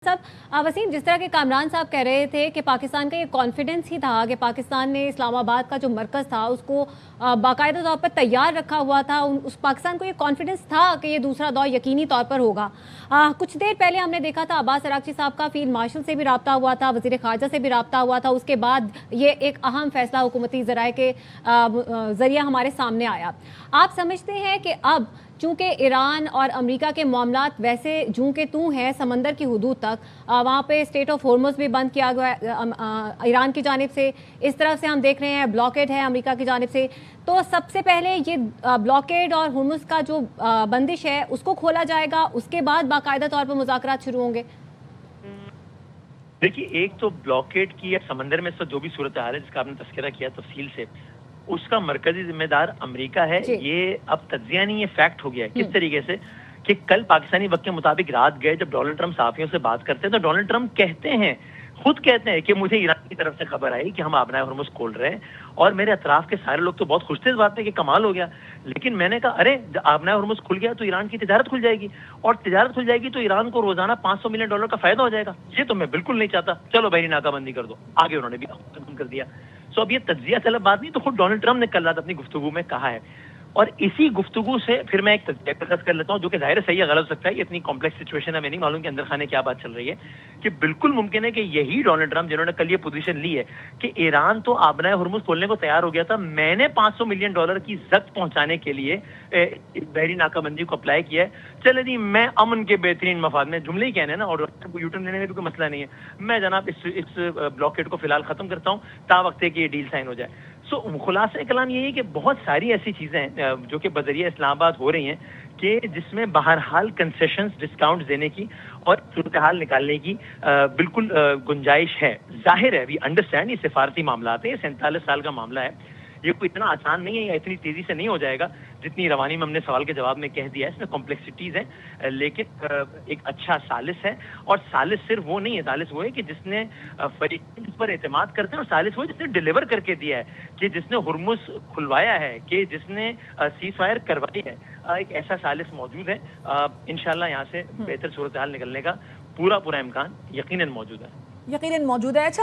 साहब वसीम, जिस तरह के कामरान साहब कह रहे थे कि पाकिस्तान का ये कॉन्फिडेंस ही था कि पाकिस्तान ने इस्लामाबाद का जो मरकज़ था उसको बाकायदा तौर पर तैयार रखा हुआ था। उस पाकिस्तान को ये कॉन्फिडेंस था कि ये दूसरा दौर यकीनी तौर पर होगा। कुछ देर पहले हमने देखा था अब्बास अरागची साहब का फील्ड मार्शल से भी रब्ता हुआ था, वज़ीर ख़ारजा से भी रब्ता हुआ था। उसके बाद ये एक अहम फैसला हुकूमती ज़राए के ज़रिए हमारे सामने आया। आप समझते हैं कि अब चूँकि ईरान और अमेरिका के मामलात वैसे जूं के तूं हैं समंदर की हदूद तक, वहाँ पे स्टेट ऑफ हॉर्मुज़ भी बंद किया गया ईरान की जानिब से, इस तरफ से हम देख रहे हैं ब्लॉकेड है अमेरिका की जानिब से, तो सबसे पहले ये ब्लॉकेड और हॉर्मुज़ का जो बंदिश है उसको खोला जाएगा, उसके बाद बाकायदा तौर पर मुज़ाकरात शुरू होंगे। देखिए, एक तो ब्लॉकेड की या समंदर में जो भी सूरत हाल है जिसका आपने तस्करा किया तफसील से, उसका मरकजी जिम्मेदार अमेरिका है। ये अब तज्जिया नहीं, ये फैक्ट हो गया है। किस तरीके से कि कल पाकिस्तानी वक्त के मुताबिक रात गए जब डोनाल्ड ट्रंप सहाफियों से बात करते हैं तो डोनाल्ड ट्रंप खुद कहते हैं कि मुझे ईरान की तरफ से खबर आई कि हम आबनाए हॉर्मुज़ खोल रहे हैं, और मेरे अतराफ के सारे लोग तो बहुत खुश थे इस बात पे कि कमाल हो गया। लेकिन मैंने कहा अरे आबनाए हॉर्मुज़ खुल गया तो ईरान की तिजारत खुल जाएगी, और तिजारत खुल जाएगी तो ईरान को रोजाना $500 मिलियन का फायदा हो जाएगा। ये तो मैं बिल्कुल नहीं चाहता, चलो बहरी नाकाबंदी कर दो। आगे उन्होंने भी खत्म कर दिया। सो अब ये तज्जिया तलब बात नहीं, तो खुद डोनाल्ड ट्रंप ने कल रात अपनी गुफ्तगू में कहा है, और इसी गुफ्तगू से फिर मैं एक तज्जिया कर लेता हूँ जो कि जाहिर है सही है गलत हो सकता है। ये इतनी कॉम्प्लेक्स सिचुएशन है, मैं नहीं मालूम कि अंदर खाने क्या बात चल रही है, कि बिल्कुल मुमकिन है कि यही डोनाल्ड ट्रंप जिन्होंने कल ये पोजीशन ली है कि ईरान तो आबनाए हॉर्मुज़ खोलने को तैयार हो गया था, मैंने $500 मिलियन की जख्त पहुंचाने के लिए बहरी नाकाबंदी को अप्लाई किया है। चले जी, मैं अमन के बेहतरीन मफाद में जुमले ही कहने ना, और यूटर्न लेने में भी कोई मसला नहीं है, मैं जनाब इस ब्लॉकेड को फिलहाल खत्म करता हूँ ता वक्त कि ये डील साइन हो जाए। सो खुलासा कलाम यही है कि बहुत सारी ऐसी चीजें हैं जो कि बजरिया इस्लामाबाद हो रही हैं कि जिसमें बहरहाल कंसेशंस, डिस्काउंट देने की और सूरत हाल निकालने की बिल्कुल गुंजाइश है। जाहिर है, वी अंडरस्टैंड, ये सिफारती मामला है, ये 47 साल का मामला है, ये कोई इतना आसान नहीं है या इतनी तेजी से नहीं हो जाएगा जितनी रवानी में हमने सवाल के जवाब में कह दिया है। इसमें कॉम्प्लेक्सिटीज हैं, लेकिन एक अच्छा सालिस है, और सालिस सिर्फ वो नहीं है, सालिस वो है कि जिसने फरीक पर एतमाद करते हैं, और सालिस वो है जिसने डिलीवर करके दिया है, कि जिसने हुर्मुज़ खुलवाया है, कि जिसने सीज फायर करवाई है। एक ऐसा सालिस मौजूद है। इंशाल्लाह यहाँ से बेहतर सूरत हाल निकलने का पूरा इम्कान यकीनन मौजूद है। यकीनन मौजूद है। अच्छा।